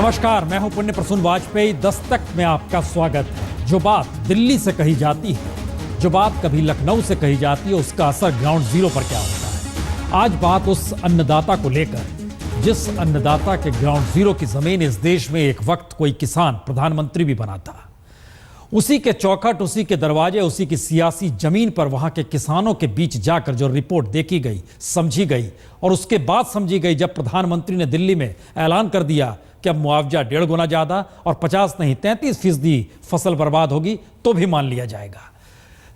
नमस्कार, मैं हूं पुण्य प्रसून वाजपेयी। दस्तक में आपका स्वागत है। जो बात दिल्ली से कही जाती है, जो बात कभी लखनऊ से कही जाती है, उसका असर ग्राउंड जीरो पर क्या होता है। आज बात उस अन्नदाता को लेकर जिस अन्नदाता के ग्राउंड जीरो की जमीन इस देश में एक वक्त कोई किसान प्रधानमंत्री भी बना था। उसी के चौखट, उसी के दरवाजे, उसी की सियासी जमीन पर वहां के किसानों के बीच जाकर जो रिपोर्ट देखी गई, समझी गई और उसके बाद समझी गई जब प्रधानमंत्री ने दिल्ली में ऐलान कर दिया कि अब मुआवजा 1.5 गुना ज्यादा और 50 नहीं 33% फसल बर्बाद होगी तो भी मान लिया जाएगा।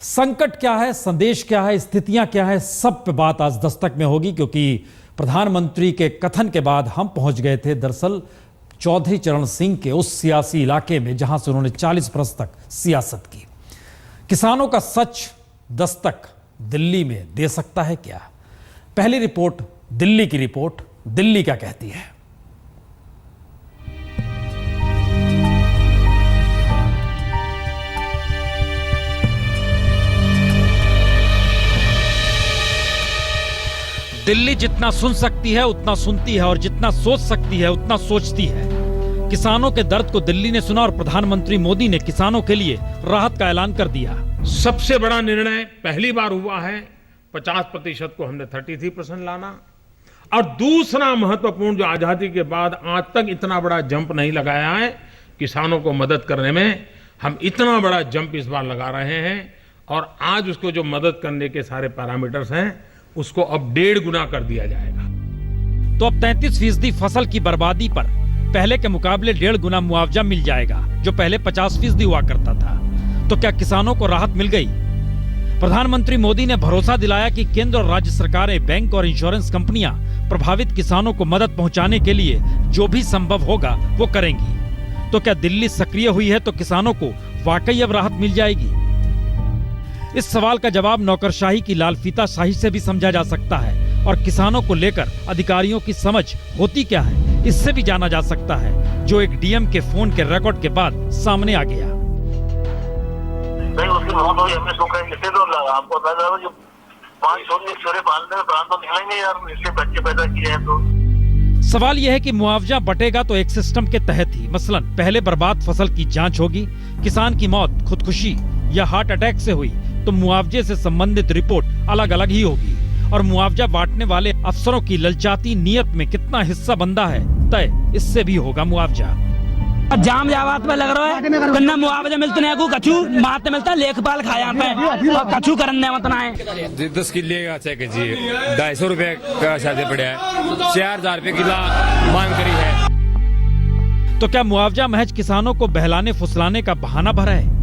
संकट क्या है, संदेश क्या है, स्थितियां क्या है, सब पे बात आज दस्तक में होगी, क्योंकि प्रधानमंत्री के कथन के बाद हम पहुंच गए थे दरअसल चौधरी चरण सिंह के उस सियासी इलाके में जहां से उन्होंने 40 बरस तक सियासत की। किसानों का सच दस्तक दिल्ली में दे सकता है क्या? पहली रिपोर्ट, दिल्ली की रिपोर्ट। दिल्ली क्या कहती है? दिल्ली जितना सुन सकती है उतना सुनती है और जितना सोच सकती है उतना सोचती है। किसानों के दर्द को दिल्ली ने सुना और प्रधानमंत्री मोदी ने किसानों के लिए राहत का ऐलान कर दिया। सबसे बड़ा निर्णय पहली बार हुआ है, 50% को हमने 33% लाना। और दूसरा महत्वपूर्ण, जो आजादी के बाद आज तक इतना बड़ा जंप नहीं लगाया है किसानों को मदद करने में, हम इतना बड़ा जंप इस बार लगा रहे हैं। और आज उसको जो मदद करने के सारे पैरामीटर्स हैं उसको अब 1.5 गुना कर दिया जाएगा। तो अब 33% फसल की बर्बादी पर पहले के मुकाबले 1.5 गुना मुआवजा मिल जाएगा, जो पहले 50% हुआ करता था। तो क्या किसानों को राहत मिल गई? प्रधानमंत्री मोदी ने भरोसा दिलाया कि केंद्र और राज्य सरकारें, बैंक और इंश्योरेंस कंपनियां प्रभावित किसानों को मदद पहुंचाने के लिए जो भी संभव होगा वो करेंगी। तो क्या दिल्ली सक्रिय हुई है तो किसानों को वाकई अब राहत मिल जाएगी? इस सवाल का जवाब नौकरशाही की लालफीताशाही से भी समझा जा सकता है और किसानों को लेकर अधिकारियों की समझ होती क्या है इससे भी जाना जा सकता है, जो एक डीएम के फोन के रिकॉर्ड के बाद सामने आ गया। नहीं, उसकी मौत हुई, हमने सुन कर इससे तो आपको पता है जो 5 छोरे पालने में प्राण तो निकलेंगे यार, इससे बच्चे पैदा किए हैं तो। सवाल यह है कि मुआवजा बटेगा तो एक सिस्टम के तहत ही, मसलन पहले बर्बाद फसल की जांच होगी। किसान की मौत खुदकुशी या हार्ट अटैक से हुई तो मुआवजे से संबंधित रिपोर्ट अलग अलग ही होगी। और मुआवजा बांटने वाले अफसरों की ललचाती नीयत में कितना हिस्सा बंदा है तय इससे भी होगा मुआवजा। जाम जावात पे लग रहा है, कन्ना मुआवजा मिलते नहीं को कछु मात मिलता लेखपाल खाया पे और कछु करने मत ना है। 10 किले का चेक जी 250 रुपए का शादी पड़ा है, 4000 रुपए किला मांग करी है। तो क्या मुआवजा महज किसानों को बहलाने फुसलाने का बहाना भरा है?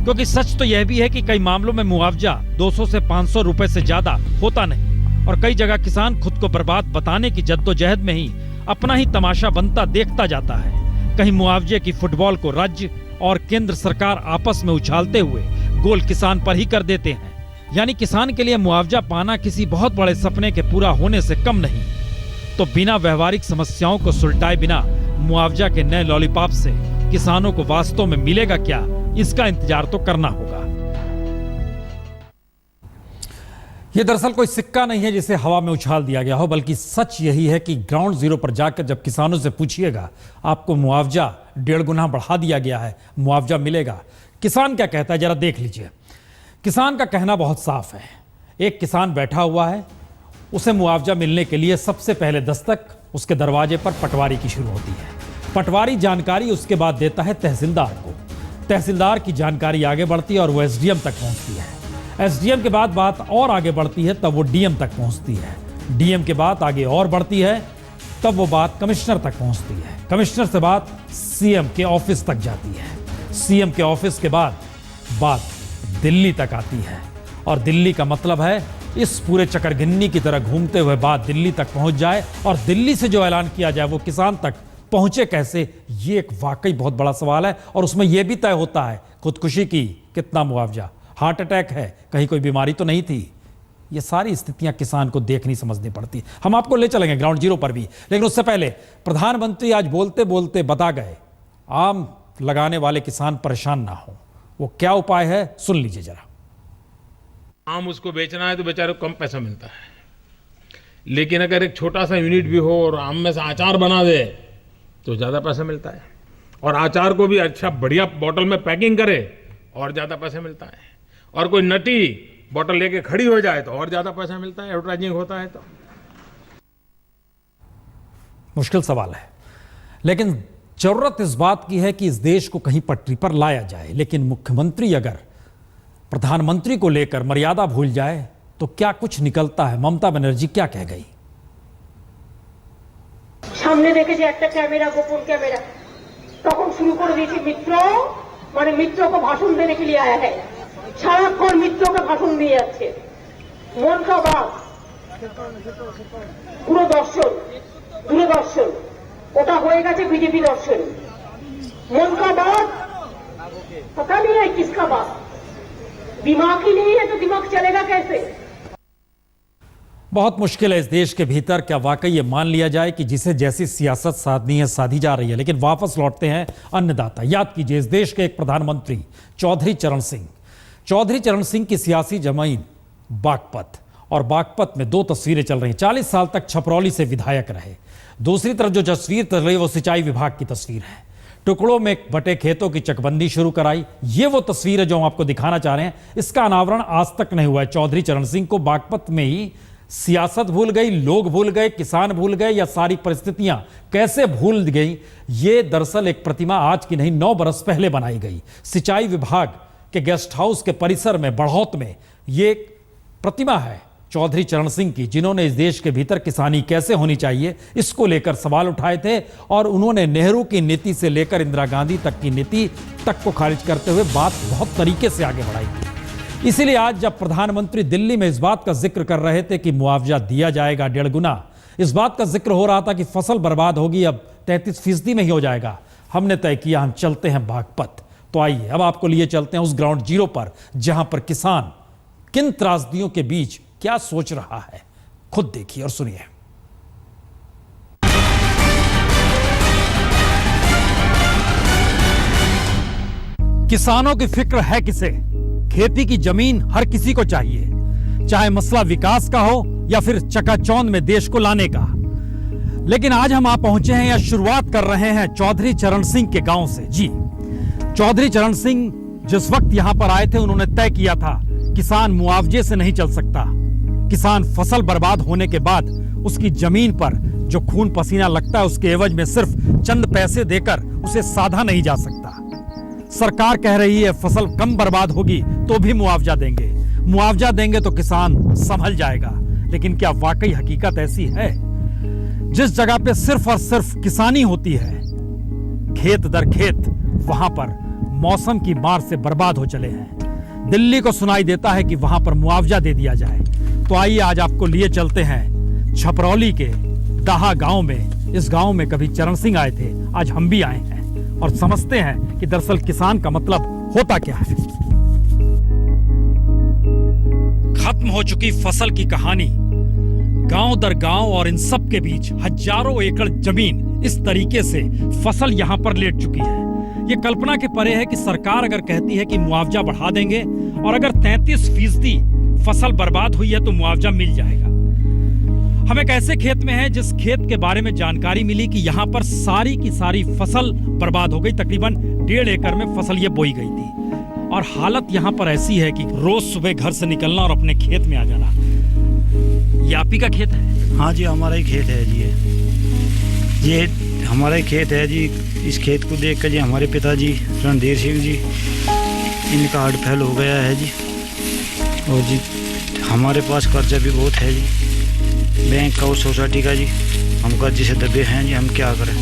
क्योंकि सच तो यह भी है कि कई मामलों में मुआवजा 200 से 500 रुपए से ज्यादा होता नहीं और कई जगह किसान खुद को बर्बाद बताने की जद्दोजहद में ही अपना ही तमाशा बनता देखता जाता है। कहीं मुआवजे की फुटबॉल को राज्य और केंद्र सरकार आपस में उछालते हुए गोल किसान पर ही कर देते हैं। यानी किसान के लिए मुआवजा पाना किसी बहुत बड़े सपने के पूरा होने से कम नहीं। तो बिना व्यवहारिक समस्याओं को सुलटाए बिना मुआवजा के नए लॉलीपॉप से किसानों को वास्तव में मिलेगा क्या, इसका इंतजार तो करना होगा। यह दरअसल कोई सिक्का नहीं है जिसे हवा में उछाल दिया गया हो, बल्कि सच यही है कि ग्राउंड जीरो पर जाकर जब किसानों से पूछिएगा आपको मुआवजा 1.5 गुना बढ़ा दिया गया है, मुआवजा मिलेगा, किसान क्या कहता है जरा देख लीजिए। किसान का कहना बहुत साफ है। एक किसान बैठा हुआ है, उसे मुआवजा मिलने के लिए सबसे पहले दस्तक उसके दरवाजे पर पटवारी की शुरू होती है। पटवारी जानकारी उसके बाद देता है तहसीलदार को। तहसीलदार की जानकारी आगे बढ़ती है और वो एसडीएम तक पहुंचती है। एसडीएम के बाद बात और आगे बढ़ती है, तब वो डीएम तक पहुंचती है। डीएम के बाद आगे और बढ़ती है, तब वो बात कमिश्नर तक पहुंचती है। कमिश्नर से बात सीएम के ऑफिस तक जाती है। सीएम के ऑफिस के बाद बात दिल्ली तक आती है और दिल्ली का मतलब है इस पूरे चकरगिन्नी की तरह घूमते हुए बात दिल्ली तक पहुंच जाए और दिल्ली से जो ऐलान किया जाए वो किसान तक पहुंचे कैसे, ये एक वाकई बहुत बड़ा सवाल है। और उसमें यह भी तय होता है खुदकुशी की कितना मुआवजा, हार्ट अटैक है, कहीं कोई बीमारी तो नहीं थी। ये सारी स्थितियां किसान को देखनी समझनी पड़ती। हम आपको ले चलेंगे ग्राउंड जीरो पर भी, लेकिन उससे पहले प्रधानमंत्री आज बोलते बोलते बता गए आम लगाने वाले किसान परेशान ना हो। वो क्या उपाय है सुन लीजिए जरा। आम उसको बेचना है तो बेचारे को कम पैसा मिलता है, लेकिन अगर एक छोटा सा यूनिट भी हो और आम में से अचार बना दे तो ज़्यादा पैसा मिलता है, और अचार को भी अच्छा बढ़िया बोतल में पैकिंग करे और ज़्यादा पैसा मिलता है, और कोई नटी बोतल लेके खड़ी हो जाए तो और ज़्यादा पैसा मिलता है, एडवर्टाइजिंग होता है तो। मुश्किल सवाल है, लेकिन जरूरत इस बात की है कि इस देश को कहीं पटरी पर लाया जाए। लेकिन मुख्यमंत्री अगर प्रधानमंत्री को लेकर मर्यादा भूल जाए तो क्या कुछ निकलता है। ममता बनर्जी क्या कह गई? সামনে দেখেছি একটা ক্যামেরা, গোপন ক্যামেরা, তখন শুরু করে দিয়েছি মিত্র মানে मित्रों को भाषण देने के लिए आया है, সারাক্ষণ मित्रों को भाषण দিয়ে যাচ্ছে। মন का बात দূরদর্শন ওটা হয়ে গেছে বিজেপি দর্শন। মন का बात पता नहीं है किसका बात, दिमाग ही नहीं है तो दिमाग चलेगा कैसे। बहुत मुश्किल है इस देश के भीतर क्या वाकई ये मान लिया जाए कि जिसे जैसी सियासत साधनी है साधी जा रही है। लेकिन वापस लौटते हैं अन्नदाता। याद कीजिए, इस देश के एक प्रधानमंत्री चौधरी चरण सिंह की सियासी जमीन बागपत, और बागपत में दो तस्वीरें चल रही हैं। 40 साल तक छपरौली से विधायक रहे। दूसरी तरफ जो तस्वीर चल रही है वो सिंचाई विभाग की तस्वीर है। टुकड़ों में बटे खेतों की चकबंदी शुरू कराई। ये वो तस्वीर है जो हम आपको दिखाना चाह रहे हैं। इसका अनावरण आज तक नहीं हुआ है। चौधरी चरण सिंह को बागपत में ही सियासत भूल गई, लोग भूल गए, किसान भूल गए, या सारी परिस्थितियां कैसे भूल गई। ये दरअसल एक प्रतिमा आज की नहीं 9 बरस पहले बनाई गई। सिंचाई विभाग के गेस्ट हाउस के परिसर में बढ़ौत में ये प्रतिमा है चौधरी चरण सिंह की, जिन्होंने इस देश के भीतर किसानी कैसे होनी चाहिए इसको लेकर सवाल उठाए थे, और उन्होंने नेहरू की नीति से लेकर इंदिरा गांधी तक की नीति तक को खारिज करते हुए बात बहुत तरीके से आगे बढ़ाई थी। इसीलिए आज जब प्रधानमंत्री दिल्ली में इस बात का जिक्र कर रहे थे कि मुआवजा दिया जाएगा 1.5 गुना, इस बात का जिक्र हो रहा था कि फसल बर्बाद होगी, अब 33% में ही हो जाएगा, हमने तय किया हम चलते हैं बागपत। तो आइए अब आपको लिए चलते हैं उस ग्राउंड जीरो पर, जहां पर किसान किन त्रासदियों के बीच क्या सोच रहा है। खुद देखिए और सुनिए। किसानों की फिक्र है किसे? खेती की जमीन हर किसी को चाहिए, चाहे मसला विकास का हो या फिर चकाचौंध में देश को लाने का। लेकिन आज हम आप पहुंचे हैं या शुरुआत कर रहे हैं चौधरी चरण सिंह के गांव से। जी, चौधरी चरण सिंह जिस वक्त यहां पर आए थे उन्होंने तय किया था किसान मुआवजे से नहीं चल सकता। किसान फसल बर्बाद होने के बाद उसकी जमीन पर जो खून पसीना लगता है उसके एवज में सिर्फ चंद पैसे देकर उसे साधा नहीं जा सकता। सरकार कह रही है फसल कम बर्बाद होगी तो भी मुआवजा देंगे तो किसान संभल जाएगा। लेकिन क्या वाकई हकीकत ऐसी है? जिस जगह पे सिर्फ और सिर्फ किसानी होती है, खेत दर खेत वहां पर मौसम की मार से बर्बाद हो चले हैं। दिल्ली को सुनाई देता है कि वहां पर मुआवजा दे दिया जाए। तो आइए आज आपको लिए चलते हैं छपरौली के दाहा गांव में। इस गांव में कभी चरण सिंह आए थे, आज हम भी आए हैं और समझते हैं कि दरअसल किसान का मतलब होता क्या है। खत्म हो चुकी फसल की कहानी, गांव दर गांव, और इन सब के बीच हजारों एकड़ जमीन इस तरीके से फसल यहां पर लेट चुकी है। ये कल्पना के परे है कि सरकार अगर कहती है कि मुआवजा बढ़ा देंगे और अगर 33% फसल बर्बाद हुई है तो मुआवजा मिल जाएगा। हम एक ऐसे खेत में हैं जिस खेत के बारे में जानकारी मिली कि यहाँ पर सारी की सारी फसल बर्बाद हो गई। तकरीबन 1.5 एकड़ में फसल ये बोई गई थी, और हालत यहाँ पर ऐसी है कि रोज सुबह घर से निकलना और अपने खेत में आ जाना। ये आप ही का खेत है? हाँ जी, हमारा ही खेत है जी। ये हमारा ही खेत है जी। इस खेत को देख कर जी हमारे पिताजी रणधीर सिंह जी, इनका हार्ट फेल हो गया है जी। और जी हमारे पास कर्जा भी बहुत है जी, बैंक का और सोसाइटी का जी। हम कर्जे से दबे हैं जी, हम क्या करें,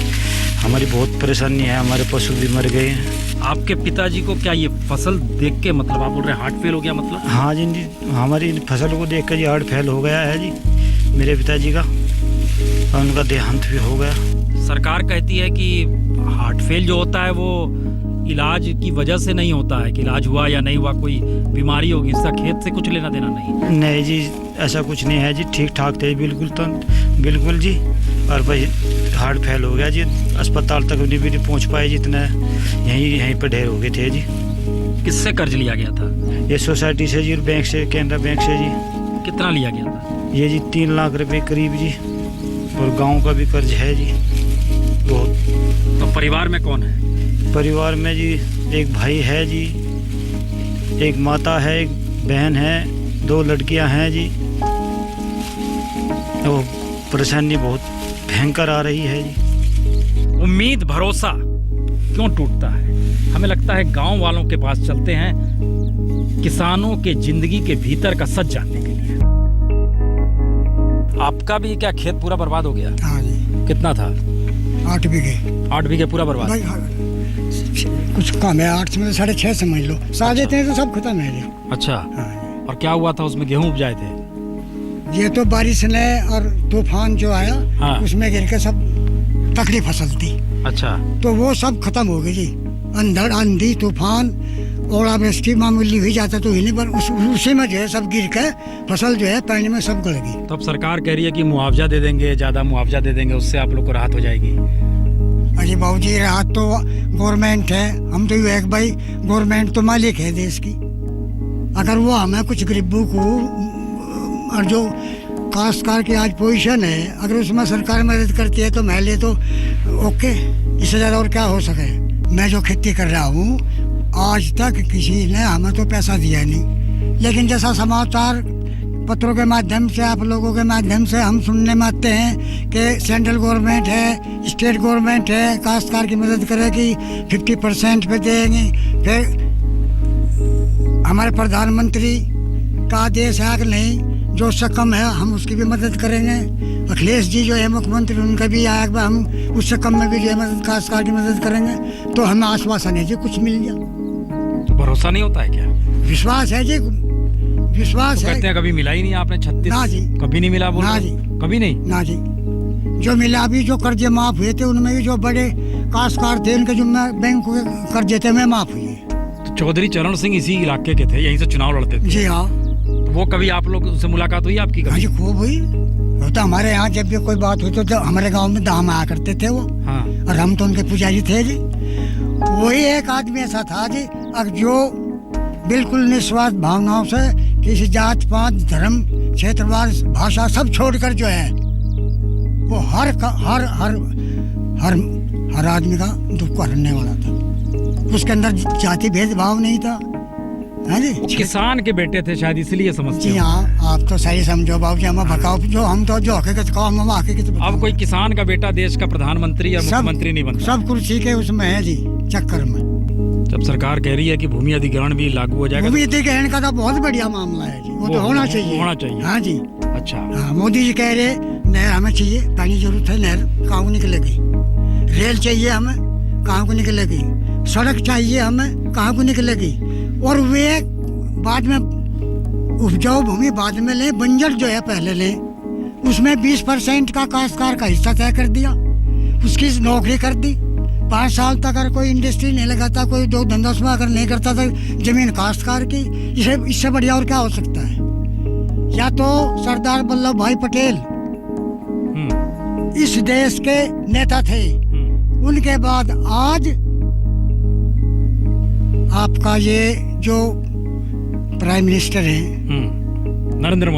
हमारी बहुत परेशानी है। हमारे पशु भी मर गए हैं। आपके पिताजी को क्या ये फसल देख के मतलब आप बोल रहे हैं हार्ट फेल हो गया मतलब? हाँ जी, हमारी फसल को देख कर जी हार्ट फेल हो गया है जी मेरे पिताजी का, और उनका देहांत भी हो गया। सरकार कहती है कि हार्ट फेल जो होता है वो इलाज की वजह से नहीं होता है, कि इलाज हुआ या नहीं हुआ कोई बीमारी होगी, इसका खेत से कुछ लेना देना नहीं जी, ऐसा कुछ नहीं है जी। ठीक ठाक थे बिल्कुल जी, और भाई हार्ट फेल हो गया जी। अस्पताल तक भी नहीं पहुंच पाए जितना, यहीं पर ढेर हो गए थे जी। किससे कर्ज लिया गया था? ये सोसाइटी से जी, बैंक से, केनरा बैंक से जी। कितना लिया गया था? ये जी 3 लाख रुपए करीब जी, और गाँव का भी कर्ज है जी बहुत। तो परिवार में कौन है? परिवार में जी एक भाई है जी, एक माता है, एक बहन है, 2 लड़कियां हैं जी। तो परेशानी बहुत भयंकर आ रही है जी। उम्मीद भरोसा क्यों टूटता है? हमें लगता है गांव वालों के पास चलते हैं, किसानों के जिंदगी के भीतर का सच जानने के लिए। आपका भी क्या खेत पूरा बर्बाद हो गया? हाँ जी। कितना था? 8 बीघे। 8 बीघे पूरा बर्बाद? भाई हाँ, कुछ कम है, 8 में 6.5 समझ लो। साझे थे तो सब खत्म है जी। अच्छा। हाँ। और क्या हुआ था उसमें? गेहूं उपजाए थे? ये तो बारिश ने और तूफान जो आया, हाँ। उसमें गिर के सब तकड़ी फसल थी। अच्छा। तो वो सब खत्म हो गई जी। अंधड़, आंधी, तूफान, ओलावृष्टि मामूली हुई जाता तो ही नहीं, पर उसी में जो है सब गिर के फसल जो है पानी में सब गड़ गई। तब सरकार कह रही है कि मुआवजा दे देंगे, ज्यादा मुआवजा दे देंगे, उससे आप लोग को राहत हो जाएगी। अरे बाबू जी, राहत तो गवर्नमेंट है, हम तो एक भाई गवर्नमेंट तो मालिक है देश की। अगर वो हमें कुछ गरीबों को और जो काश्तकार की आज पोजीशन है, अगर उसमें सरकार मदद करती है तो मैं ले तो ओके, इससे ज़्यादा और क्या हो सके। मैं जो खेती कर रहा हूँ, आज तक किसी ने हमें तो पैसा दिया नहीं, लेकिन जैसा समाचार पत्रों के माध्यम से, आप लोगों के माध्यम से हम सुनने में आते हैं कि सेंट्रल गवर्नमेंट है, स्टेट गवर्नमेंट है, काश्तकार की मदद करेगी, 50% पे देंगी। फिर हमारे प्रधानमंत्री का आदेश है कि नहीं, जो उससे कम है हम उसकी भी मदद करेंगे। अखिलेश जी जो है मुख्यमंत्री, उनका भी आया कि हम उससे कम में भी जो है मदद, काश्तकार की मदद करेंगे। तो हमें आश्वासन है जी कुछ मिल गया। तो भरोसा नहीं होता है क्या? विश्वास है जी, विश्वास तो है। कहते हैं कभी मिला ही नहीं आपने 36? ना जी। कभी नहीं मिला? बोल ना रहे? जी। कभी नहीं? ना जी। जो मिला अभी, जो कर्जे माफ हुए थे उनमें भी जो बड़े काश्तकार थे उनके जो बैंक के कर्जे थे में माफ हुए। तो चौधरी चरण सिंह इसी इलाके के थे, यहीं से चुनाव लड़ते थे? जी हाँ। तो वो कभी आप लोग उनसे मुलाकात हुई आपकी? हाँ कभी? जी, खूब हुई। वो तो हमारे यहाँ जब भी कोई बात हुई तो हमारे गांव में दाम आया करते थे वो। हाँ। और हम तो उनके पुजारी थे जी। वही एक आदमी ऐसा था जी, अब जो बिल्कुल निस्वार्थ भावनाओं से किसी जात पात, धर्म, क्षेत्रवाद, भाषा सब छोड़कर जो है वो हर आदमी का दुख को हरने वाला था। उसके अंदर जाति भेदभाव नहीं था। हाँ जी। किसान के बेटे थे शायद, इसलिए समझते जी हो। हाँ, आप तो सही समझो बाबू जी, हमें भकाओ जो हम तो जो हकीकत कहो हम हकीकत बताओ। अब कोई किसान का बेटा देश का प्रधानमंत्री या मुख्यमंत्री नहीं बनता। सब कुर्सी के उसमें है जी, चक्कर में। जब सरकार कह रही है कि भूमि अधिग्रहण भी लागू हो जाएगा, भूमि अधिग्रहण का तो बहुत बढ़िया मामला है जी, वो तो होना चाहिए। होना चाहिए। हाँ जी। अच्छा। हाँ, मोदी जी कह रहे नहर हमें चाहिए, पानी जरूरत है, नहर कहाँ को निकलेगी। रेल चाहिए हमें, कहाँ को निकलेगी। सड़क चाहिए हमें, कहाँ को निकलेगी। और वे बाद में उपजाऊ भूमि बाद में ले, बंजर जो है पहले ले, उसमें 20% का काश्तकार का हिस्सा तय कर दिया, उसकी नौकरी कर दी। 5 साल तक अगर कोई इंडस्ट्री नहीं लगाता, कोई दो धंधा उसमें अगर नहीं करता तो जमीन काश्तकार की, इससे बढ़िया और क्या हो सकता है। या तो सरदार वल्लभ भाई पटेल इस देश के नेता थे, उनके बाद आज आपका ये जो प्राइम मिनिस्टर हैं नरेंद्र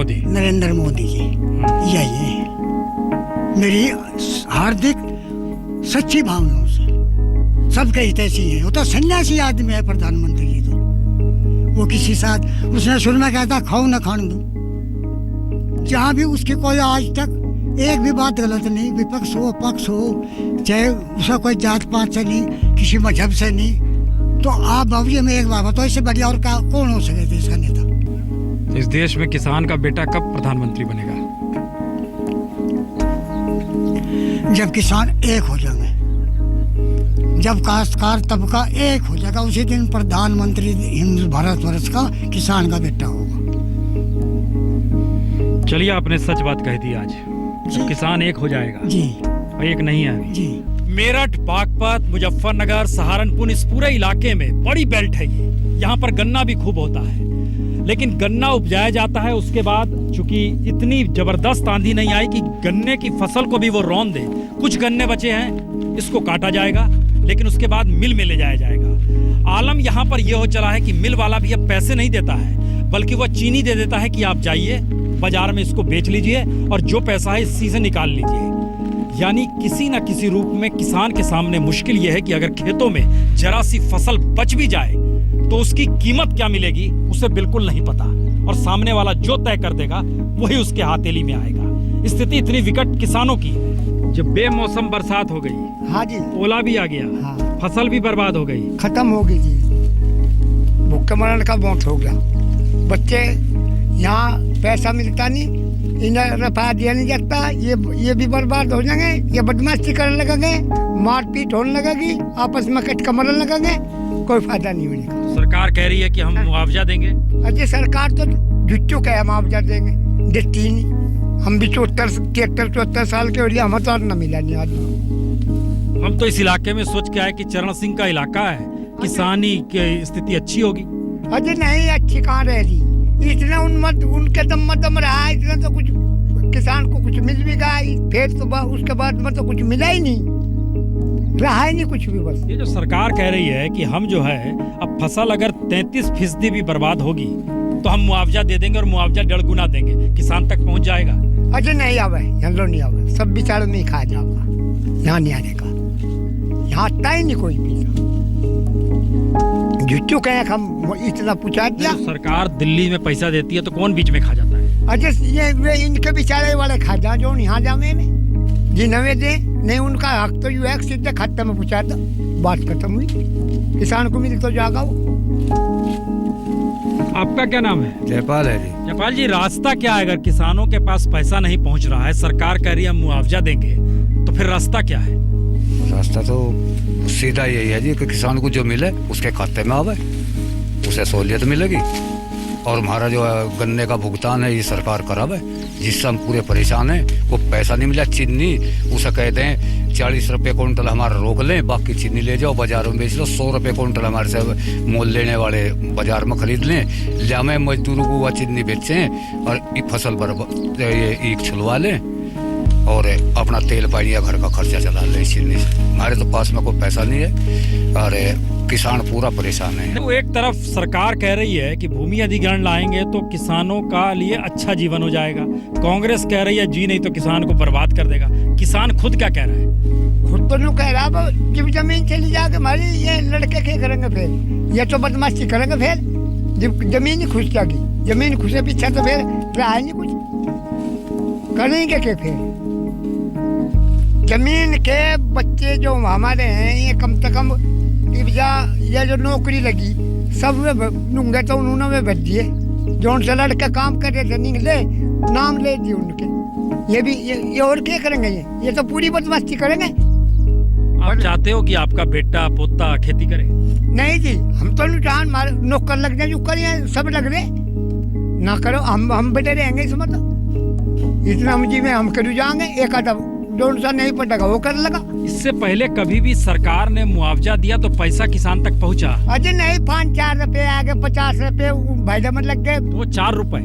मोदी जी, यही है। मेरी हार्दिक सच्ची भावनाओं से सबके हितैषी हैं। वो तो सन्यासी आदमी है प्रधानमंत्री जी, तो वो किसी साथ उसने शुरू में कहता खाओ न खाने दो। जहाँ भी उसकी कोई आज तक एक भी बात गलत नहीं, विपक्ष हो पक्ष हो, चाहे उसका कोई जात पात से नहीं, किसी मजहब से नहीं। तो आप बाबू जी, मैं एक बात बताओ, इससे बढ़िया और क्या कौन हो सके देश का नेता। इस देश में किसान का बेटा कब प्रधानमंत्री बनेगा? जब किसान एक हो जाएंगे, जब काश्तकार तबका एक हो जाएगा, उसी दिन प्रधानमंत्री हिंदू भारतवर्ष का किसान का बेटा होगा। चलिए, आपने सच बात कह दी आज। जब किसान एक हो जाएगा जी, और एक नहीं है अभी। जी। मेरठ, बागपत, मुजफ्फरनगर, सहारनपुर, इस पूरे इलाके में बड़ी बेल्ट है ये। यहाँ पर गन्ना भी खूब होता है, लेकिन गन्ना उपजाया जाता है, उसके बाद चूंकि इतनी जबरदस्त आंधी नहीं आई कि गन्ने की फसल को भी वो रौंद दे। कुछ गन्ने बचे हैं, इसको काटा जाएगा, लेकिन उसके बाद मिल में ले जाया जाएगा। आलम यहाँ पर यह हो चला है कि मिल वाला भी अब पैसे नहीं देता है, बल्कि वह चीनी दे देता है कि आप जाइए बाजार में इसको बेच लीजिए और जो पैसा है इसी से निकाल लीजिए। यानी किसी न किसी रूप में किसान के सामने मुश्किल यह है कि अगर खेतों में जरा सी फसल बच भी जाए तो उसकी कीमत क्या मिलेगी उसे बिल्कुल नहीं पता, और सामने वाला जो तय कर देगा वही उसके हथेली में आएगा। स्थिति इतनी विकट किसानों की है, जब बेमौसम बरसात हो गई, हाँ जी, ओला भी आ गया, हाँ, फसल भी बर्बाद हो गई, खत्म हो गई जी, भूखे मरण का मौत हो गया। बच्चे यहाँ पैसा मिलता नहीं, इन्हें रफा दिया नहीं जाता, ये भी बर्बाद हो जाएंगे, ये बदमाशी करने लगेंगे, मारपीट होने लगेगी, आपस में कट मरने लगेंगे, कोई फायदा नहीं होने का। सरकार कह रही है कि हम मुआवजा देंगे। अजय सरकार तो झुट्टू कहे मुआवजा देंगे, देती ही नहीं। हम भी 73 साल के हो रही, हमें तो न मिला नहीं आदमी। हम तो इस इलाके में सोच के आए कि चरण सिंह का इलाका है, किसानी की स्थिति अच्छी होगी। अजय नहीं, अच्छी कहाँ रह रही, इतना उनके दम रहा, इतना तो कुछ किसान को कुछ मिल भी गया, फिर तो उसके बाद में तो कुछ मिला ही नहीं, रहा ही नहीं कुछ भी। बस ये जो सरकार कह रही है कि हम जो है अब फसल अगर 33% भी बर्बाद होगी तो हम मुआवजा दे देंगे और मुआवजा 1.5 गुना देंगे, किसान तक पहुंच जाएगा। अजय नहीं आवे, यहाँ नहीं आवे, सब बिचारों में ही खा जाएगा, यहाँ नहीं आने का, यहाँ आता ही नहीं कोई पैसा। झुट्टू कहे हम इतना पूछा दिया। सरकार दिल्ली में पैसा देती है तो कौन बीच में खा जाता है? अजय ये इनके बिचारे वाले खा जा, जो यहाँ जावे में जिन्हें दे नहीं, उनका हक तो यू है सीधे खाते में पूछा था, बात खत्म हुई, किसान को मिल तो जाएगा वो। आपका क्या नाम है? जयपाल है जी। जयपाल जी, रास्ता क्या है अगर किसानों के पास पैसा नहीं पहुंच रहा है, सरकार कह रही है हम मुआवजा देंगे, तो फिर रास्ता क्या है? रास्ता तो सीधा यही है जी कि किसान को जो मिले उसके खाते में आवे, उसे सहूलियत मिलेगी, और हमारा जो गन्ने का भुगतान है ये सरकार करावे, जिससे हम पूरे परेशान हैं। वो पैसा नहीं मिला, चीनी उसे कहते हैं 40 रुपये क्विंटल हमारा रोक लें, बाकी चीनी ले जाओ बाजार में बेच लो, 100 रुपये क्विंटल हमारे से मोल लेने वाले बाजार में खरीद लें, जामे मजदूरों को वह चीनी बेचें और फसल बर्बाद ये ईख छुलवा लें और अपना तेल पानी या घर का खर्चा चला लें चीनी से। हमारे तो पास में कोई पैसा नहीं है और किसान पूरा परेशान है। तो एक तरफ सरकार कह रही है कि भूमि अधिग्रहण लाएंगे तो किसानों का लिए अच्छा जीवन हो जाएगा, कांग्रेस कह रही है जी नहीं तो किसान को बर्बाद कर देगा। किसान खुद क्या कह रहा है? खुद तो नहीं कह रहा, जब जमीन चली जाके हमारी, ये लड़के क्या करेंगे फिर? ये तो बदमाशी करेंगे फिर, जब जमीन ही खुश जाएगी, जमीन खुशे पीछे तो फिर रहा नहीं कुछ, करेंगे क्या फिर? जमीन के बच्चे जो हमारे हैं, ये कम से कम ये जो नौकरी लगी सब में तो उन्होंने में भर दिए, जो उनसे लड़के काम कर रहे थे निकले, नाम ले दिए उनके। ये भी ये और क्या करेंगे? ये तो पूरी बदमाशी करेंगे। आप चाहते हो कि आपका बेटा पोता खेती करे? नहीं जी, हम तो नहीं, नौकर लग जाए, जो करिए सब लग रहे ना करो, हम बेटे रहेंगे इसमें, तो इतना मुझे में हम करू जाएंगे, एक आधा जो सा नहीं पड़ेगा वो कर लगा। इससे पहले कभी भी सरकार ने मुआवजा दिया तो पैसा किसान तक पहुंचा? अजय नहीं, 5-4 रुपए आगे, 50 रुपए भाईडा में लग गए, तो 4 रुपए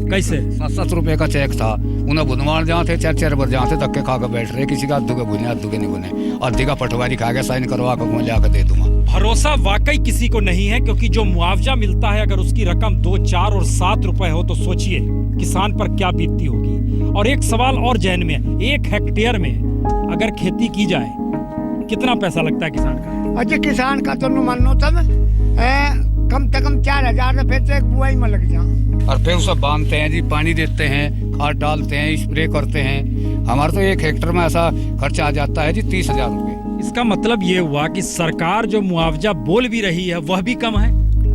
कैसे? 7-7 रुपए का चेक था, उन्हें बुधवार जहाँ थे 4 बार जहाँ थे धक्के खा कर बैठ रहे, किसी का अद्दू के बुने अद्दू के नहीं बुने, अद्धी का पटवारी खा गया, साइन करवा कर ले आकर दे दूंगा। भरोसा वाकई किसी को नहीं है, क्योंकि जो मुआवजा मिलता है अगर उसकी रकम 2, 4 और 7 रुपए हो तो सोचिए किसान पर क्या बीतती होगी। और एक सवाल और जहन में, 1 हेक्टेयर में अगर खेती की जाए कितना पैसा लगता है किसान का? अच्छा, किसान का तो मानो तब कम से कम 4000 रुपए तो एक बुआई में लग जाए, और फिर उसे बांधते हैं जी, पानी देते हैं, खाद डालते हैं, स्प्रे करते हैं। हमारा तो 1 हेक्टेयर में ऐसा खर्चा आ जाता है जी 30,000 रुपए। इसका मतलब ये हुआ कि सरकार जो मुआवजा बोल भी रही है वह भी कम है।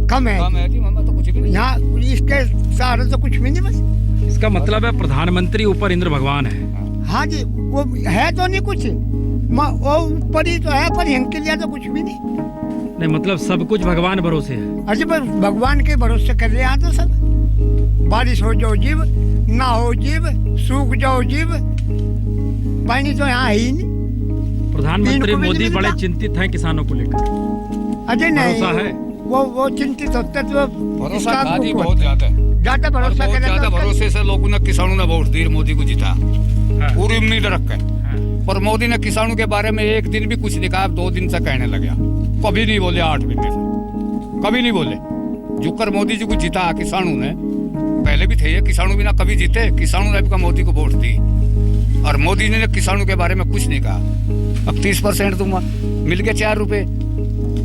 कम है जी, हमें तो कुछ भी नहीं, यहाँ इसके सहारे तो कुछ भी नहीं बस। इसका मतलब है प्रधानमंत्री ऊपर इंद्र भगवान है। हाँ जी, वो है तो नहीं कुछ, वो ऊपर ही तो है, पर इनके लिए तो कुछ भी नहीं। मतलब सब कुछ भगवान भरोसे है। अरे बस भगवान के भरोसे कर रहे हैं तो सब, बारिश हो जाओ जीव, ना हो जीव, सूख जाओ जीव, पानी तो यहाँ है ही नहीं। प्रधानमंत्री मोदी बड़े चिंतित हैं किसानों को लेकर। अजय नहीं, भरोसा है वो चिंतित होते तो भरोसा बहुत ज्यादा भरोसा बहुत ज्यादा भरोसे से लोगों ने किसानों ने वोट दिए, मोदी को जीता, पूरी उम्मीद रख के। पर मोदी ने किसानों के बारे में एक दिन भी कुछ नहीं कहा, 2 दिन से कहने लगा, कभी नहीं बोले, 8 महीने से कभी नहीं बोले। जुकर मोदी जी को जीता किसानों ने, पहले भी थे ये किसानों बिना कभी जीते, किसानों ने भी मोदी को वोट दी। और मोदी जी ने किसानों के बारे में कुछ नहीं कहा। अब 30% दूंगा, मिल के 4 रुपए,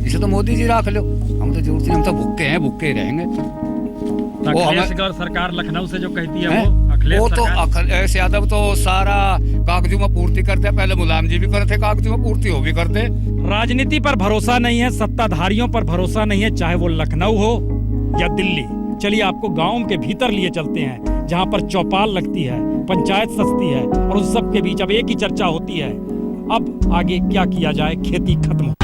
इसे तो मोदी जी रख लो, हम तो जरूरत नहीं, हम तो भूखे हैं, भूखे ही रहेंगे। वो अखिलेश सरकार लखनऊ से जो कहती है वो अखिलेश वो तो अखिलेश यादव तो सारा कागजों में पूर्ति करते हैं, पहले मुलायम जी भी करते, कागजों में पूर्ति हो भी करते। राजनीति पर भरोसा नहीं है, सत्ताधारियों पर भरोसा नहीं है, चाहे वो लखनऊ हो या दिल्ली। चलिए आपको गांव के भीतर लिए चलते हैं, जहां पर चौपाल लगती है, पंचायत सजती है और उस सब के बीच अब एक ही चर्चा होती है, अब आगे क्या किया जाए, खेती खत्म।